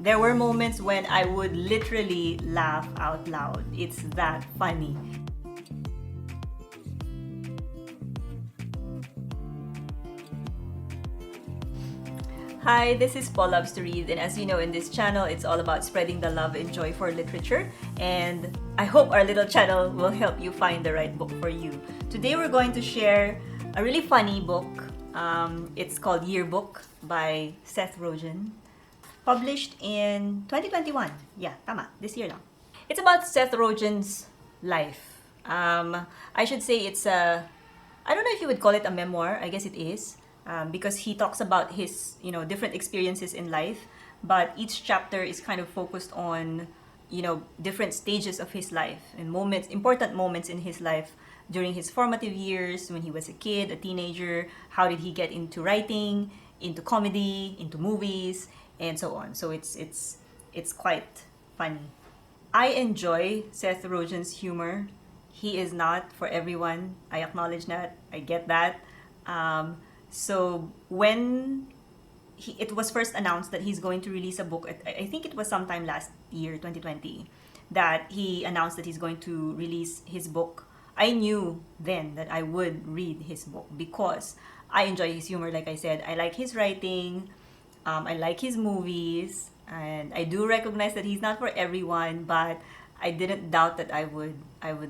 There were moments when I would literally laugh out loud. It's that funny. Hi, this is Paul Loves to Read, and as you know, in this channel, it's all about spreading the love and joy for literature. And I hope our little channel will help you find the right book for you. Today, we're going to share a really funny book. It's called Yearbook by Seth Rogen, published in 2021. Yeah, tama, this year lang. It's about Seth Rogen's life. I should say it's a, I don't know if you would call it a memoir. I guess it is, because he talks about his, different experiences in life. But each chapter is kind of focused on, different stages of his life and moments, important moments in his life during his formative years when he was a kid, a teenager. How did he get into writing, into comedy, into movies, and so on. So it's quite funny. I enjoy Seth Rogen's humor. He is not for everyone. I acknowledge that. I get that. So when it was first announced that he's going to release a book, I think it was sometime last year, 2020, that he announced that he's going to release his book. I knew then that I would read his book because I enjoy his humor. Like I said, I like his writing. I like his movies, and I do recognize that he's not for everyone, but I didn't doubt that I would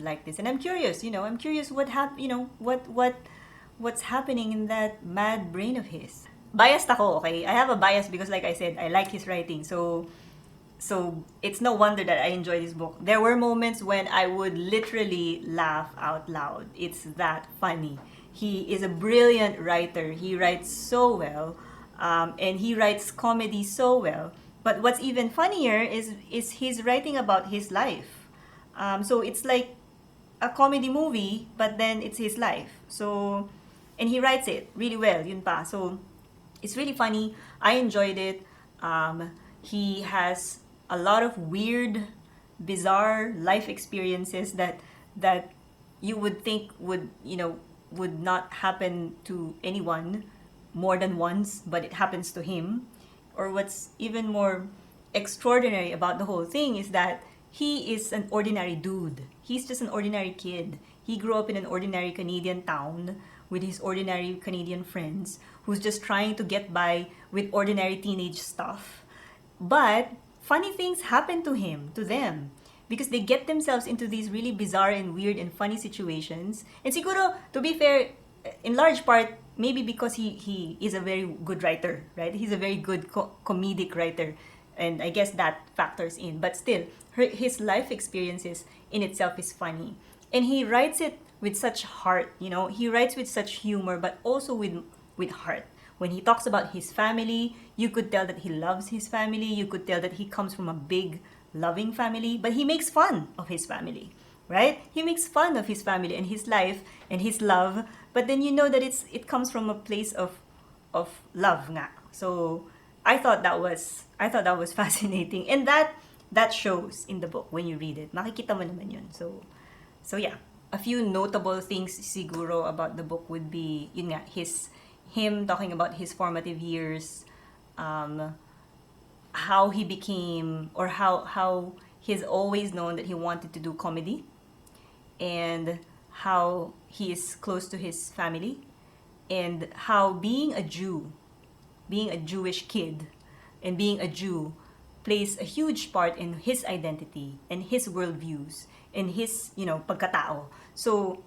like this. And I'm curious, I'm curious what's happening in that mad brain of his. Biased ako, okay? I have a bias because like I said, I like his writing. So it's no wonder that I enjoy this book. There were moments when I would literally laugh out loud. It's that funny. He is a brilliant writer. He writes so well. And he writes comedy so well. But what's even funnier is he's writing about his life. So it's like a comedy movie, but then it's his life. So, and he writes it really well, yun pa. So it's really funny. I enjoyed it. He has a lot of weird, bizarre life experiences that you would think would not happen to anyone more than once, but it happens to him. Or what's even more extraordinary about the whole thing is that he is an ordinary dude. He's just an ordinary kid. He grew up in an ordinary Canadian town with his ordinary Canadian friends who's just trying to get by with ordinary teenage stuff. But funny things happen to them, because they get themselves into these really bizarre and weird and funny situations. And siguro, to be fair, in large part, maybe because he is a very good writer, right? He's a very good comedic writer. And I guess that factors in. But still, his life experiences in itself is funny. And he writes it with such heart, He writes with such humor, but also with heart. When he talks about his family, you could tell that he loves his family. You could tell that he comes from a big, loving family. But he makes fun of his family, right? He makes fun of his family and his life and his love. But then you know that it comes from a place of love nga. So I thought that was fascinating, and that shows in the book when you read it. Makikita mo naman yun. So yeah, a few notable things siguro about the book would be yun nga, him talking about his formative years, how he became, or how he's always known that he wanted to do comedy, and how he is close to his family, and how being a Jewish kid, and being a Jew plays a huge part in his identity and his worldviews and his, pagkatao. So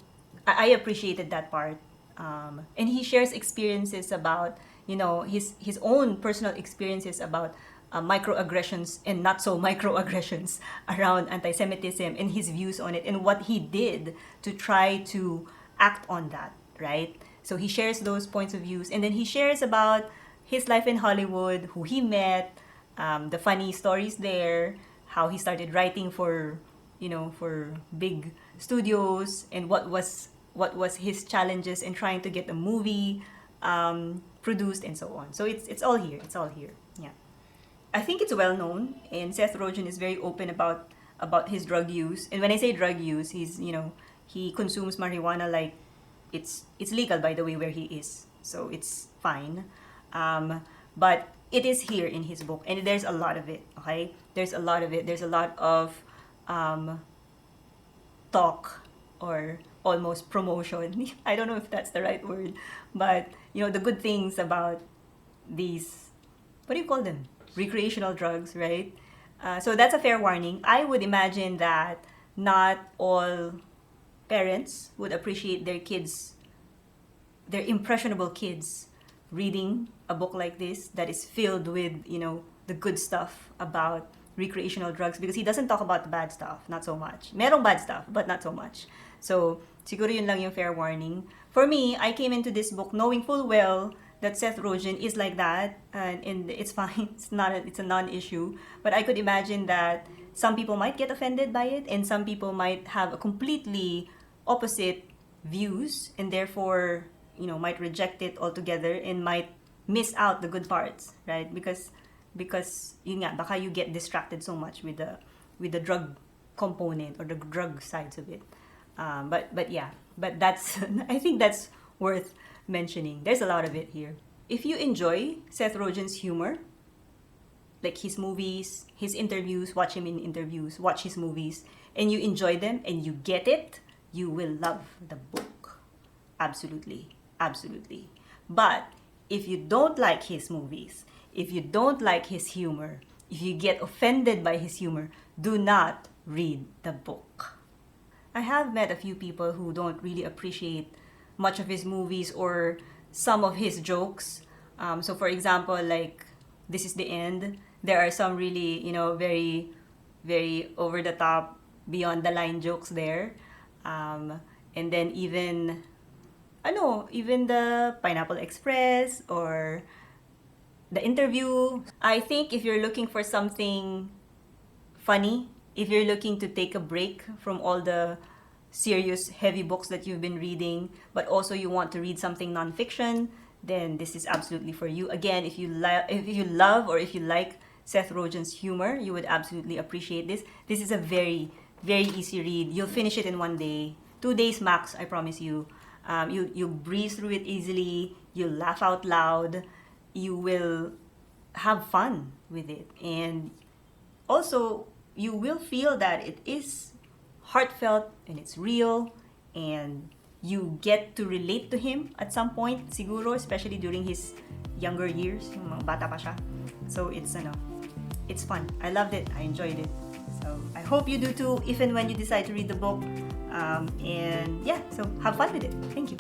I appreciated that part. And he shares experiences about, his own personal experiences about microaggressions and not so microaggressions around anti-Semitism, and his views on it and what he did to try to act on that, right? So he shares those points of views, and then he shares about his life in Hollywood, who he met, the funny stories there, how he started writing for big studios, and what was his challenges in trying to get a movie produced, and so on. So it's all here. It's all here. Yeah. I think it's well known, and Seth Rogen is very open about his drug use. And when I say drug use, he consumes marijuana like it's legal, by the way, where he is, so it's fine. But it is here in his book, and there's a lot of it. Okay? There's a lot of it. There's a lot of talk or almost promotion. I don't know if that's the right word, but the good things about these, what do you call them? Recreational drugs, right? So that's a fair warning. I would imagine that not all parents would appreciate their impressionable kids reading a book like this that is filled with, the good stuff about recreational drugs, because he doesn't talk about the bad stuff, not so much. Merong bad stuff, but not so much. So, siguro yun lang yung fair warning. For me, I came into this book knowing full well that Seth Rogen is like that, and it's fine. It's a non-issue. But I could imagine that some people might get offended by it, and some people might have a completely opposite views, and therefore, might reject it altogether and might miss out the good parts, right? Because yun nga, baka you get distracted so much with the drug component or the drug sides of it. But yeah, but that's I think that's worth mentioning. There's a lot of it here. If you enjoy Seth Rogen's humor, like his movies, his interviews, watch him in interviews, watch his movies, and you enjoy them and you get it, you will love the book. Absolutely. Absolutely. But if you don't like his movies, if you don't like his humor, if you get offended by his humor, do not read the book. I have met a few people who don't really appreciate much of his movies or some of his jokes. So for example, like This Is the End, there are some really, very, very over the top, beyond the line jokes there. And then even the Pineapple Express or the interview. I think if you're looking for something funny, if you're looking to take a break from all the serious, heavy books that you've been reading, but also you want to read something nonfiction, then this is absolutely for you. Again, if you love or if you like Seth Rogen's humor, you would absolutely appreciate this. This is a very, very easy read. You'll finish it in 1 day, 2 days max, I promise you. You'll breeze through it easily. You'll laugh out loud. You will have fun with it. And also, you will feel that it is heartfelt and it's real, and you get to relate to him at some point, siguro, especially during his younger years, yung mga bata pa siya. So it's fun. I loved it. I enjoyed it. So I hope you do too, if and when you decide to read the book. And yeah, so have fun with it. Thank you.